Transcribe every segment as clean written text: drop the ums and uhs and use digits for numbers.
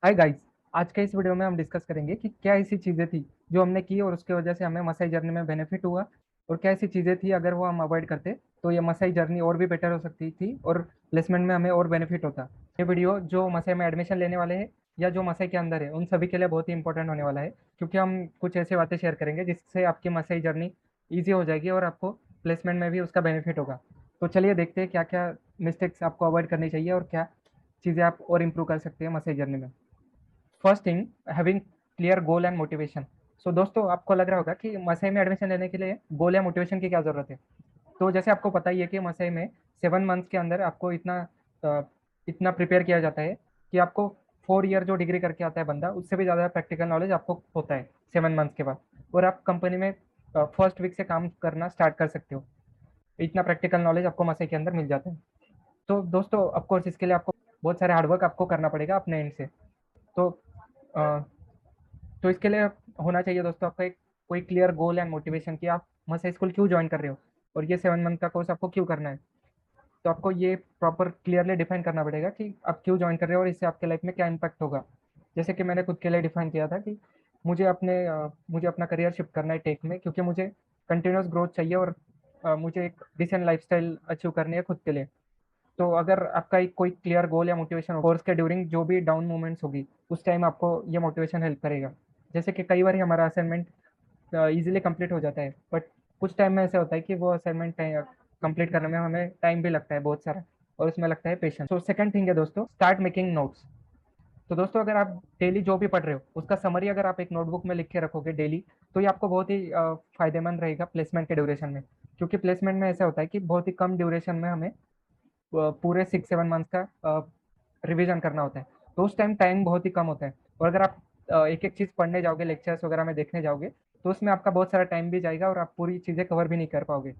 Hi guys. आज के इस वीडियो में हम डिस्कस करेंगे कि क्या ऐसी चीज़ें थी जो हमने की और उसकी वजह से हमें मसाई जर्नी में बेनिफिट हुआ, और क्या ऐसी चीज़ें थी अगर वो हम अवॉइड करते तो ये मसाई जर्नी और भी बेटर हो सकती थी और प्लेसमेंट में हमें और बेनिफिट होता। ये वीडियो जो मसाई में एडमिशन लेने वाले हैं या जो मसाई के अंदर है उन सभी के लिए बहुत ही इंपॉर्टेंट होने वाला है, क्योंकि हम कुछ ऐसी बातें शेयर करेंगे जिससे आपकी मसाई जर्नी ईजी हो जाएगी और आपको प्लेसमेंट में भी उसका बेनिफिट होगा। तो चलिए देखते हैं क्या क्या मिस्टेक्स आपको अवॉइड करनी चाहिए और क्या चीज़ें आप और इम्प्रूव कर सकते हैं मसाई जर्नी में। First thing, having clear goal and motivation. So दोस्तों, आपको लग रहा होगा कि मसई में एडमिशन लेने के लिए गोल या मोटिवेशन की क्या ज़रूरत है। तो जैसे आपको पता ही है कि मसई में 7 मंथ्स के अंदर आपको इतना प्रिपेयर किया जाता है कि आपको 4 ईयर जो डिग्री करके आता है बंदा, उससे भी ज़्यादा प्रैक्टिकल नॉलेज आपको होता है 7 मंथ्स के बाद, और आप कंपनी में फर्स्ट वीक से काम करना स्टार्ट कर सकते हो। इतना प्रैक्टिकल नॉलेज आपको मसई के अंदर मिल जाता है। तो दोस्तों, ऑफकोर्स इसके लिए आपको बहुत सारे हार्डवर्क आपको करना पड़ेगा अपने एंड से। तो अ, तो इसके लिए होना चाहिए दोस्तों आपका एक कोई क्लियर गोल एंड मोटिवेशन कि आप मसा स्कूल क्यों ज्वाइन कर रहे हो और ये 7 मंथ का कोर्स आपको क्यों करना है। तो आपको ये प्रॉपर क्लियरली डिफाइन करना पड़ेगा कि आप क्यों ज्वाइन कर रहे हो और इससे आपके लाइफ में क्या इम्पैक्ट होगा। जैसे कि मैंने खुद के लिए डिफाइन किया था कि मुझे अपना करियर शिफ्ट करना है टेक में, क्योंकि मुझे कंटिन्यूस ग्रोथ चाहिए और मुझे एक डिसेंट लाइफस्टाइल अचीव करनी है खुद के लिए। तो अगर आपका एक कोई क्लियर गोल या मोटिवेशन कोर्स के ड्यूरिंग जो भी डाउन मोमेंट्स होगी उस टाइम आपको ये मोटिवेशन हेल्प करेगा। जैसे कि कई बार हमारा असाइनमेंट ईजिली कंप्लीट हो जाता है, बट कुछ टाइम में ऐसा होता है कि वो असाइनमेंट कंप्लीट करने में हमें टाइम भी लगता है बहुत सारा, और उसमें लगता है पेशेंस। तो सेकंड थिंग है दोस्तों, स्टार्ट मेकिंग नोट्स। तो दोस्तों, अगर आप डेली जो भी पढ़ रहे हो उसका समरी अगर आप एक नोटबुक में लिख के रखोगे डेली, तो ये आपको बहुत ही फायदेमंद रहेगा प्लेसमेंट के ड्यूरेशन में। क्योंकि प्लेसमेंट में ऐसा होता है कि बहुत ही कम ड्यूरेशन में हमें पूरे 6-7 मंथ्स का रिवीजन करना होता है। तो उस टाइम बहुत ही कम होता है, और अगर आप एक एक चीज़ पढ़ने जाओगे, लेक्चर्स वगैरह में देखने जाओगे, तो उसमें आपका बहुत सारा टाइम भी जाएगा और आप पूरी चीज़ें कवर भी नहीं कर पाओगे।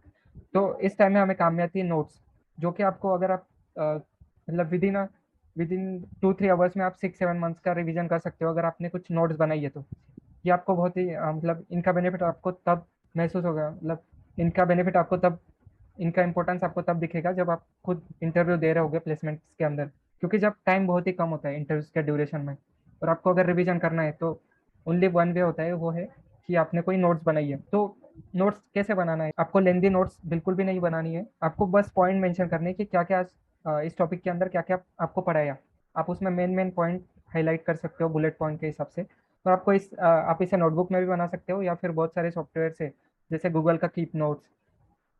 तो इस टाइम में हमें काम में आती है नोट्स, जो कि आपको अगर आप मतलब विद इन 2-3 आवर्स में आप 6-7 मंथ्स का रिवीजन कर सकते हो अगर आपने कुछ नोट्स बनाई है तो। ये आपको बहुत ही मतलब इनका बेनिफिट आपको तब महसूस होगा, मतलब इनका बेनिफिट आपको तब इनका इंपॉर्टेंस आपको तब दिखेगा जब आप खुद इंटरव्यू दे रहे होगे प्लेसमेंट्स के अंदर। क्योंकि जब टाइम बहुत ही कम होता है इंटरव्यूज के ड्यूरेशन में और आपको अगर रिवीजन करना है, तो ओनली वन वे होता है, वो है कि आपने कोई नोट्स बनाई है। तो नोट्स कैसे बनाना है, आपको लेंदी नोट्स बिल्कुल भी नहीं बनानी है, आपको बस पॉइंट मेंशन करने हैं कि क्या क्या इस टॉपिक के अंदर क्या क्या आपको पढ़ाया। आप उसमें मेन मेन पॉइंट हाईलाइट कर सकते हो बुलेट पॉइंट के हिसाब से। तो आप इसे नोटबुक में भी बना सकते हो, या फिर बहुत सारे सॉफ्टवेयर से जैसे गूगल का कीप नोट्स,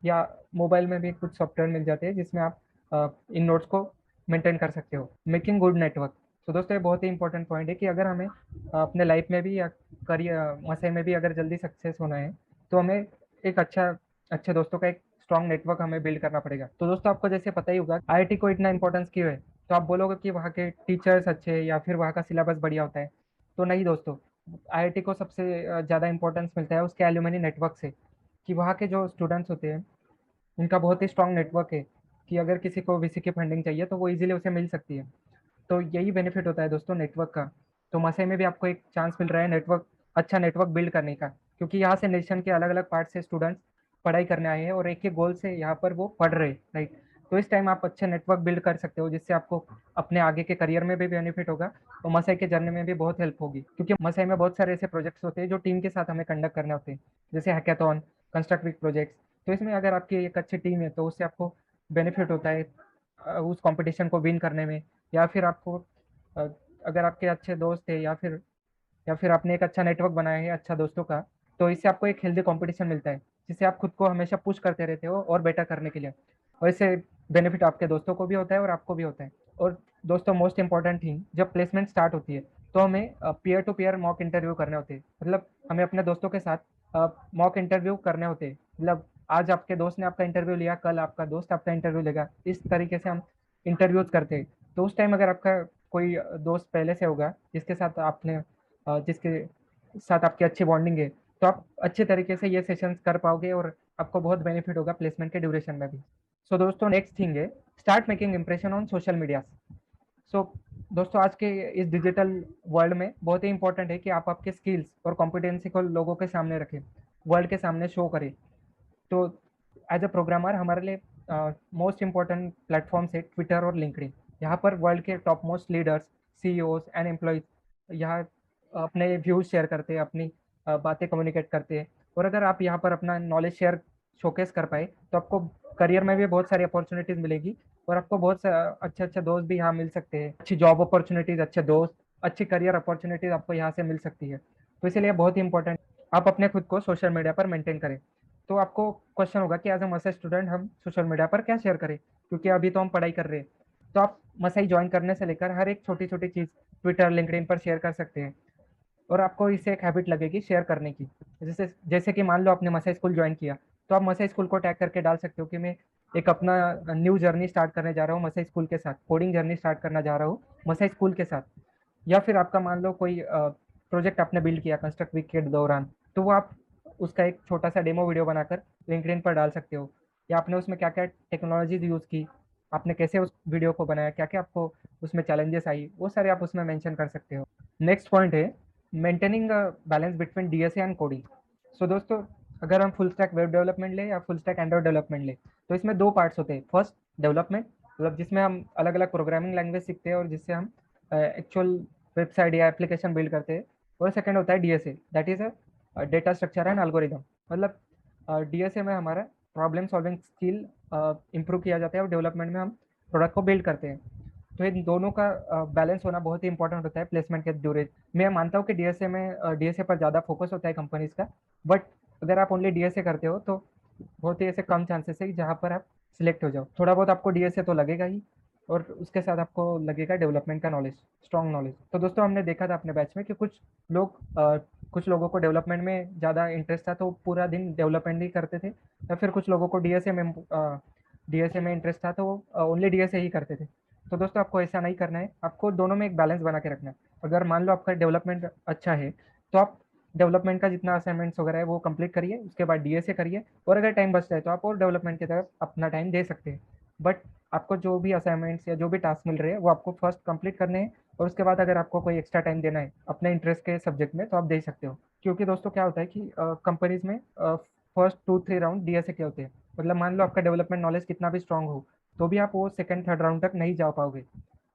या मोबाइल में भी कुछ सॉफ्टवेयर मिल जाते हैं जिसमें आप इन नोट्स को मेंटेन कर सकते हो। Making good network. तो दोस्तों, ये बहुत ही इंपॉर्टेंट पॉइंट है कि अगर हमें अपने लाइफ में भी या करियर मसई में भी अगर जल्दी सक्सेस होना है, तो हमें एक अच्छे दोस्तों का एक स्ट्रॉन्ग नेटवर्क हमें बिल्ड करना पड़ेगा। तो दोस्तों, आपको जैसे पता ही होगा आईआईटी को इतना इंपॉर्टेंस क्यों है। तो आप बोलोगे कि वहाँ के टीचर्स अच्छे हैं या फिर वहाँ का सिलेबस बढ़िया होता है। तो नहीं दोस्तों, आईआईटी को सबसे ज़्यादा इंपॉर्टेंस मिलता है उसके एल्यूमिनी नेटवर्क से, कि वहाँ के जो स्टूडेंट्स होते हैं उनका बहुत ही स्ट्रॉन्ग नेटवर्क है, कि अगर किसी को वीसी की फंडिंग चाहिए तो वो इजीली उसे मिल सकती है। तो यही बेनिफिट होता है दोस्तों नेटवर्क का। तो मसई में भी आपको एक चांस मिल रहा है अच्छा नेटवर्क बिल्ड करने का, क्योंकि यहाँ से नेशन के अलग अलग पार्ट से स्टूडेंट्स पढ़ाई करने आए हैं और एक ही गोल से यहाँ पर वो पढ़ रहे हैं, राइट। तो इस टाइम आप अच्छे नेटवर्क बिल्ड कर सकते हो, जिससे आपको अपने आगे के करियर में भी बेनिफिट होगा और मसई के जर्नी में भी बहुत हेल्प होगी। क्योंकि मसई में बहुत सारे ऐसे प्रोजेक्ट्स होते हैं जो टीम के साथ हमें कंडक्ट करने होते हैं, जैसे हैकाथॉन, कंस्ट्रक्ट वीक प्रोजेक्ट्स। तो इसमें अगर आपकी एक अच्छी टीम है तो उससे आपको बेनिफिट होता है उस कंपटीशन को विन करने में, या फिर आपको अ, अगर आपके अच्छे दोस्त है या फिर आपने एक अच्छा नेटवर्क बनाया है अच्छा दोस्तों का, तो इससे आपको एक हेल्दी कंपटीशन मिलता है, जिससे आप खुद को हमेशा पुश करते रहते हो और बेटर करने के लिए। और इससे बेनिफिट आपके दोस्तों को भी होता है और आपको भी होता है। और दोस्तों, मोस्ट इंपॉर्टेंट थिंग, जब प्लेसमेंट स्टार्ट होती है तो हमें peer to peer mock interview करने होते हैं। मतलब हमें अपने दोस्तों के साथ मॉक इंटरव्यू करने होते हैं। मतलब आज आपके दोस्त ने आपका इंटरव्यू लिया, कल आपका दोस्त आपका इंटरव्यू लेगा, इस तरीके से हम इंटरव्यूज करते हैं। तो उस टाइम अगर आपका कोई दोस्त पहले से होगा जिसके साथ आपकी अच्छी बॉन्डिंग है, तो आप अच्छे तरीके से ये सेशंस कर पाओगे और आपको बहुत बेनिफिट होगा प्लेसमेंट के ड्यूरेशन में भी। सो दोस्तों, नेक्स्ट थिंग है start making impression on social media. So दोस्तों, आज के इस डिजिटल वर्ल्ड में बहुत ही इंपॉर्टेंट है कि आप आपके स्किल्स और कॉम्पिटेंसी को लोगों के सामने रखें, वर्ल्ड के सामने शो करें। तो एज अ प्रोग्रामर हमारे लिए मोस्ट इंपॉर्टेंट प्लेटफॉर्म्स है ट्विटर और लिंक्डइन। यहाँ पर वर्ल्ड के top most leaders, CEOs and employees यहाँ अपने व्यूज शेयर करते हैं, अपनी बातें कम्युनिकेट करते हैं। और अगर आप यहाँ पर अपना नॉलेज शेयर शोकेस कर पाए तो आपको करियर में भी बहुत सारी अपॉर्चुनिटीज मिलेगी, और आपको बहुत अच्छे अच्छे दोस्त भी यहाँ मिल सकते हैं, अच्छी जॉब अपॉर्चुनिटीज, अच्छे दोस्त, अच्छी करियर अपॉर्चुनिटीज आपको यहाँ से मिल सकती है। तो इसीलिए बहुत ही इंपॉर्टेंट आप अपने खुद को सोशल मीडिया पर मेंटेन करें। तो आपको क्वेश्चन होगा कि एज अ मसाई स्टूडेंट हम सोशल मीडिया पर क्या शेयर करें, क्योंकि अभी तो हम पढ़ाई कर रहे हैं। तो आप मसाई ज्वाइन करने से लेकर हर एक छोटी छोटी चीज़ ट्विटर लिंक्डइन पर शेयर कर सकते हैं, और आपको इससे एक हैबिट लगेगी शेयर करने की। जैसे जैसे कि मान लो आपने मसाई स्कूल ज्वाइन किया, तो आप मसाई स्कूल को टैग करके डाल सकते हो कि मैं एक अपना न्यू जर्नी स्टार्ट करने जा रहा हूँ मसाई स्कूल के साथ, कोडिंग जर्नी स्टार्ट करना जा रहा हूँ मसाई स्कूल के साथ। या फिर आपका मान लो कोई प्रोजेक्ट आपने बिल्ड किया कंस्ट्रक्ट वीक के दौरान, तो वो आप उसका एक छोटा सा डेमो वीडियो बनाकर लिंक्डइन पर डाल सकते हो, या आपने उसमें क्या क्या टेक्नोलॉजीज यूज़ की, आपने कैसे उस वीडियो को बनाया, क्या क्या आपको उसमें चैलेंजेस आई, वो सारे आप उसमें मेंशन कर सकते हो। नेक्स्ट पॉइंट है maintaining balance between DSA and coding. So दोस्तों, अगर हम फुल स्टैक वेब डेवलपमेंट ले या फुल स्टैक एंड्रॉइड डेवलपमेंट ले, तो इसमें दो पार्ट्स होते हैं। फर्स्ट डेवलपमेंट, मतलब जिसमें हम अलग अलग प्रोग्रामिंग लैंग्वेज सीखते हैं और जिससे हम एक्चुअल वेबसाइट या एप्लीकेशन बिल्ड करते हैं। और सेकंड होता है DSA, that is a data structure and algorithm. मतलब डीएसए में हमारा प्रॉब्लम सॉल्विंग स्किल इंप्रूव किया जाता है, और डेवलपमेंट में हम प्रोडक्ट को बिल्ड करते हैं। तो इन दोनों का बैलेंस होना बहुत ही इंपॉर्टेंट होता है प्लेसमेंट के ड्यूरेज। मैं मानता हूँ कि डीएसए में डीएसए पर ज़्यादा फोकस होता है कंपनीज का, बट अगर आप ओनली डीएसए करते हो तो बहुत ही ऐसे कम चांसेस है जहाँ पर आप सिलेक्ट हो जाओ। थोड़ा बहुत आपको डीएसए तो लगेगा ही, और उसके साथ आपको लगेगा डेवलपमेंट का नॉलेज, स्ट्रॉन्ग नॉलेज। तो दोस्तों, हमने देखा था अपने बैच में कि लोग कुछ लोगों को डेवलपमेंट में ज़्यादा इंटरेस्ट था तो पूरा दिन डेवलपमेंट ही करते थे, या फिर कुछ लोगों को डीएसए में इंटरेस्ट था तो वो ओनली डीएसए ही करते थे। तो दोस्तों, आपको ऐसा नहीं करना है, आपको दोनों में एक बैलेंस बना के रखना है। अगर मान लो आपका डेवलपमेंट अच्छा है, तो आप डेवलपमेंट का जितना असाइनमेंट्स वगैरह है वो कंप्लीट करिए, उसके बाद डीएसए करिए, और अगर टाइम बचता है तो आप और डेवलपमेंट की तरफ अपना टाइम दे सकते हैं। बट आपको जो भी असाइनमेंट्स या जो भी टास्क मिल रहे हैं वो आपको फर्स्ट कंप्लीट करने हैं, और उसके बाद अगर आपको कोई एक्स्ट्रा टाइम देना है अपने इंटरेस्ट के सब्जेक्ट में तो आप दे सकते हो। क्योंकि दोस्तों क्या होता है कि कंपनीज में फर्स्ट 2-3 राउंड डीएसए के होते हैं। मतलब मान लो आपका डेवलपमेंट नॉलेज कितना भी स्ट्रांग हो, तो भी आप वो सेकंड थर्ड राउंड तक नहीं जा पाओगे।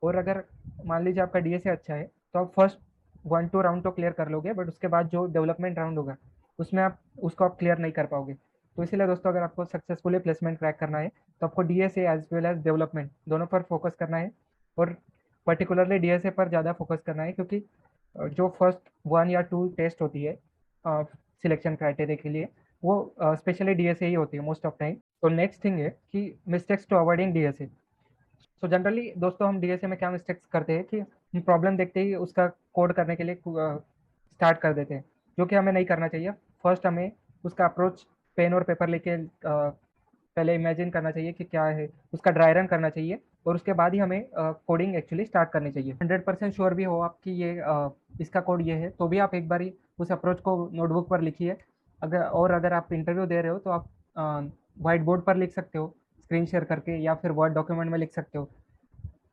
और अगर मान लीजिए आपका डीएसए अच्छा है, तो आप फर्स्ट 1-2 राउंड तो क्लियर कर लोगे, बट उसके बाद जो डेवलपमेंट राउंड होगा उसमें आप उसको आप क्लियर नहीं कर पाओगे। तो इसीलिए दोस्तों, अगर आपको सक्सेसफुली प्लेसमेंट क्रैक करना है तो आपको DSA as well as development दोनों पर फोकस करना है, और पर्टिकुलरली डीएसए पर ज़्यादा फोकस करना है, क्योंकि जो फर्स्ट 1 या 2 टेस्ट होती है सिलेक्शन क्राइटेरिया के लिए, वो स्पेशली डीएसए ही होती है मोस्ट ऑफ टाइम। तो नेक्स्ट थिंग है कि mistakes to avoid in DSA. So generally दोस्तों, हम डीएसए में क्या मिस्टेक्स करते हैं कि हम प्रॉब्लम देखते ही उसका कोड करने के लिए स्टार्ट कर देते हैं, जो कि हमें नहीं करना चाहिए। फर्स्ट हमें उसका अप्रोच पेन और पेपर लेके पहले इमेजिन करना चाहिए कि क्या है, उसका ड्राई रन करना चाहिए, और उसके बाद ही हमें कोडिंग एक्चुअली स्टार्ट करनी चाहिए। 100% श्योर भी हो आप कि ये इसका कोड ये है, तो भी आप एक बार उस अप्रोच को नोटबुक पर लिखिए। अगर आप इंटरव्यू दे रहे हो तो आप व्हाइट बोर्ड पर लिख सकते हो स्क्रीन शेयर करके, या फिर वर्ड डॉक्यूमेंट में लिख सकते हो,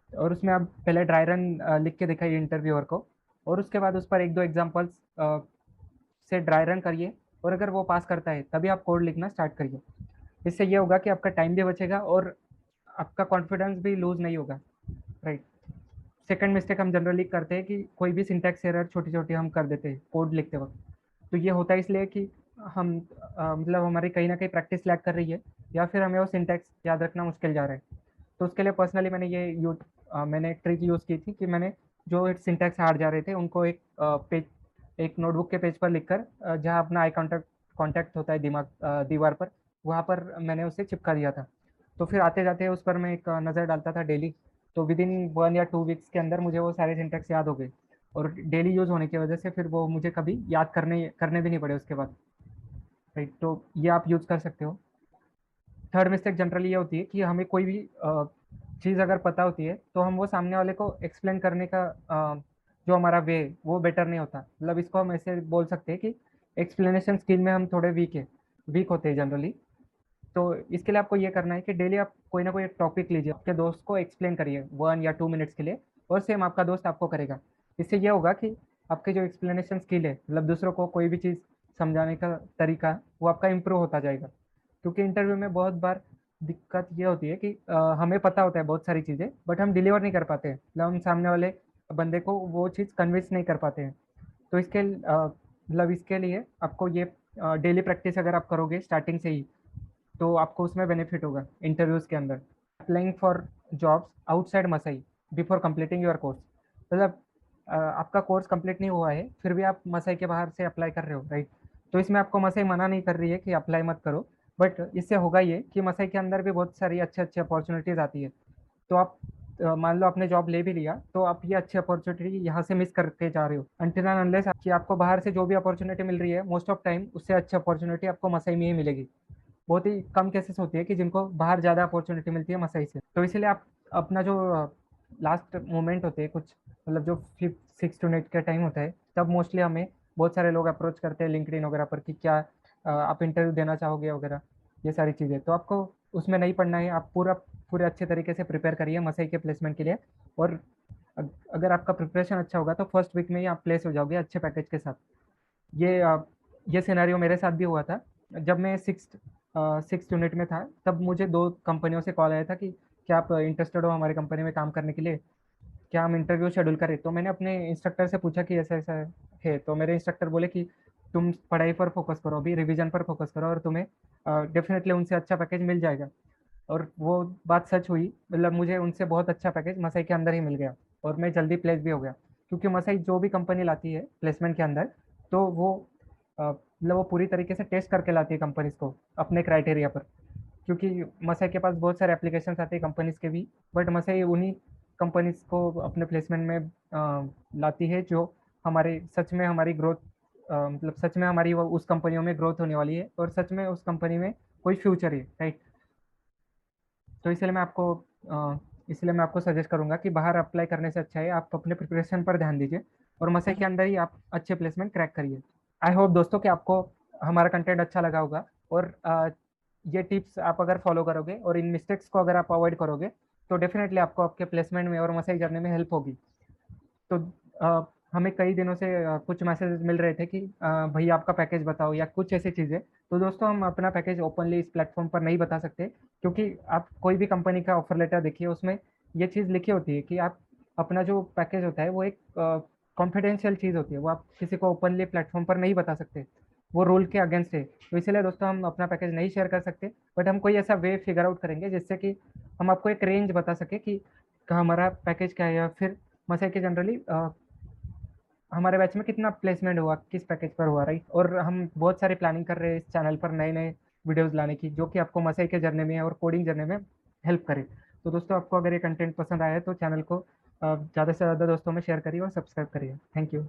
और उसमें आप पहले ड्राई रन लिख के दिखाइए इंटरव्यूअर को, और उसके बाद उस पर 1-2 एग्जांपल्स से ड्राई रन करिए, और अगर वो पास करता है तभी आप कोड लिखना स्टार्ट करिए। इससे ये होगा कि आपका टाइम भी बचेगा और आपका कॉन्फिडेंस भी लूज नहीं होगा, राइट। सेकंड मिस्टेक हम जनरली करते हैं कि कोई भी सिंटैक्स एरर छोटी छोटी हम कर देते हैं कोड लिखते वक्त। तो ये होता है इसलिए कि हम मतलब हमारी कहीं ना कहीं प्रैक्टिस लैग कर रही है, या फिर हमें वो सिंटैक्स याद रखना मुश्किल जा रहा है। तो उसके लिए पर्सनली मैंने एक ट्रिक यूज़ की थी कि मैंने जो सिंटैक्स हार्ड जा रहे थे उनको एक नोटबुक के पेज पर लिखकर जहाँ अपना आई कॉन्टैक्ट होता है दीवार पर, वहाँ पर मैंने उसे चिपका दिया था। तो फिर आते जाते उस पर मैं एक नज़र डालता था डेली। तो विद इन 1 या 2 वीक्स के अंदर मुझे वो सारे सिंटैक्स याद हो गए, और डेली यूज़ होने की वजह से फिर वो मुझे कभी याद करने करने भी नहीं पड़े उसके बाद, राइट। तो ये आप यूज़ कर सकते हो। थर्ड मिस्टेक जनरली ये होती है कि हमें कोई भी चीज़ अगर पता होती है तो हम वो सामने वाले को एक्सप्लेन करने का जो हमारा वे वो बेटर नहीं होता। मतलब इसको हम ऐसे बोल सकते हैं कि एक्सप्लेनेशन स्किल में हम थोड़े वीक होते हैं जनरली। तो इसके लिए आपको ये करना है कि डेली आप कोई ना कोई एक टॉपिक लीजिए, आपके दोस्त को एक्सप्लेन करिए 1 या 2 मिनट्स के लिए, और सेम आपका दोस्त आपको करेगा। इससे ये होगा कि आपकी जो एक्सप्लेनेशन स्किल है, मतलब दूसरों को कोई भी चीज़ समझाने का तरीका, वो आपका इम्प्रूव होता जाएगा। क्योंकि इंटरव्यू में बहुत बार दिक्कत ये होती है कि हमें पता होता है बहुत सारी चीज़ें, बट हम डिलीवर नहीं कर पाते हैं। मतलब हम सामने वाले बंदे को वो चीज़ कन्विंस नहीं कर पाते हैं। तो मतलब इसके लिए आपको ये डेली प्रैक्टिस अगर आप करोगे स्टार्टिंग से ही, तो आपको उसमें बेनिफिट होगा इंटरव्यूज़ के अंदर। अप्लाइंग फॉर जॉब्स आउटसाइड मसई बिफोर कंप्लीटिंग योर कोर्स, मतलब आपका कोर्स कंप्लीट नहीं हुआ है फिर भी आप मसई के बाहर से अप्लाई कर रहे हो, राइट। तो इसमें आपको मसई मना नहीं कर रही है कि अप्लाई मत करो, बट इससे होगा ये कि मसई के अंदर भी बहुत सारी अच्छी अच्छी अपॉर्चुनिटीज़ आती है। तो आप मान लो आपने जॉब ले भी लिया, तो आप ये अच्छी अपॉर्चुनिटी यहाँ से मिस करके जा रहे हो, अनटिल एंड अनलेस कि आपको बाहर से जो भी अपॉर्चुनिटी मिल रही है मोस्ट ऑफ टाइम उससे अच्छी अपॉर्चुनिटी आपको मसई में ही मिलेगी। बहुत ही कम केसेस होती है कि जिनको बाहर ज़्यादा अपॉर्चुनिटी मिलती है मसई से। तो इसीलिए आप अपना जो लास्ट मोमेंट होते हैं कुछ, मतलब जो 5 6 to 8 का टाइम होता है, तब मोस्टली हमें बहुत सारे लोग अप्रोच करते हैं लिंक्डइन वगैरह पर कि क्या आप इंटरव्यू देना चाहोगे वगैरह, ये सारी चीज़ें। तो आपको उसमें नहीं पढ़ना है, आप पूरे अच्छे तरीके से प्रिपेयर करिए मसई के प्लेसमेंट के लिए। और अगर आपका प्रिपरेशन अच्छा होगा तो फर्स्ट वीक में ही आप प्लेस हो जाओगे अच्छे पैकेज के साथ। ये ये सिनेरियो मेरे साथ भी हुआ था। जब मैं सिक्स यूनिट में था, तब मुझे 2 कंपनियों से कॉल आया था कि क्या आप इंटरेस्टेड हो हमारी कंपनी में काम करने के लिए, क्या हम इंटरव्यू शेड्यूल करें। तो मैंने अपने इंस्ट्रक्टर से पूछा कि ऐसा ऐसा है, तो मेरे इंस्ट्रक्टर बोले कि तुम पढ़ाई पर फोकस करो, अभी रिवीजन पर फोकस करो और तुम्हें डेफिनेटली उनसे अच्छा पैकेज मिल जाएगा। और वो बात सच हुई, मतलब मुझे उनसे बहुत अच्छा पैकेज मसई के अंदर ही मिल गया और मैं जल्दी प्लेस भी हो गया। क्योंकि मसई जो भी कंपनी लाती है प्लेसमेंट के अंदर, तो वो मतलब वो पूरी तरीके से टेस्ट करके लाती है कंपनीज को अपने क्राइटेरिया पर। क्योंकि मसई के पास बहुत सारे एप्लीकेशन आते हैं कंपनीज के भी, बट मसई उन्हीं कंपनीज को अपने प्लेसमेंट में लाती है जो हमारे सच में हमारी ग्रोथ, मतलब सच में हमारी वो उस कंपनियों में ग्रोथ होने वाली है और सच में उस कंपनी में कोई फ्यूचर है, राइट। तो इसलिए मैं आपको सजेस्ट करूंगा कि बाहर अप्लाई करने से अच्छा है आप अपने प्रिपरेशन पर ध्यान दीजिए और मसई के अंदर ही आप अच्छे प्लेसमेंट क्रैक करिए। आई होप दोस्तों कि आपको हमारा कंटेंट अच्छा लगा होगा, और ये टिप्स आप अगर फॉलो करोगे और इन मिस्टेक्स को अगर आप अवॉइड करोगे, तो डेफिनेटली आपको आपके प्लेसमेंट में और मसई जर्नी में हेल्प होगी। तो अ, हमें कई दिनों से कुछ मैसेजेस मिल रहे थे कि भैया आपका पैकेज बताओ या कुछ ऐसी चीज़ें। तो दोस्तों हम अपना पैकेज ओपनली इस प्लेटफॉर्म पर नहीं बता सकते, क्योंकि आप कोई भी कंपनी का ऑफर लेटर देखिए, उसमें ये चीज़ लिखी होती है कि आप अपना जो पैकेज होता है वो एक कॉन्फिडेंशियल चीज़ होती है, वो आप किसी को ओपनली प्लेटफॉर्म पर नहीं बता सकते, वो रूल के अगेंस्ट है। तो इसलिए दोस्तों हम अपना पैकेज नहीं शेयर कर सकते, बट हम कोई ऐसा वे फिगर आउट करेंगे जिससे कि हम आपको एक रेंज बता सके कि हमारा पैकेज क्या है, या फिर मसई के जनरली हमारे बैच में कितना प्लेसमेंट हुआ, किस पैकेज पर हुआ, राइट। और हम बहुत सारी प्लानिंग कर रहे हैं इस चैनल पर नए नए वीडियोस लाने की, जो कि आपको मसई के जर्नी में और कोडिंग जर्नी में हेल्प करे। तो दोस्तों आपको अगर ये कंटेंट पसंद आया है तो चैनल को ज़्यादा से ज़्यादा दोस्तों में शेयर करिए और सब्सक्राइब करिए। Thank you.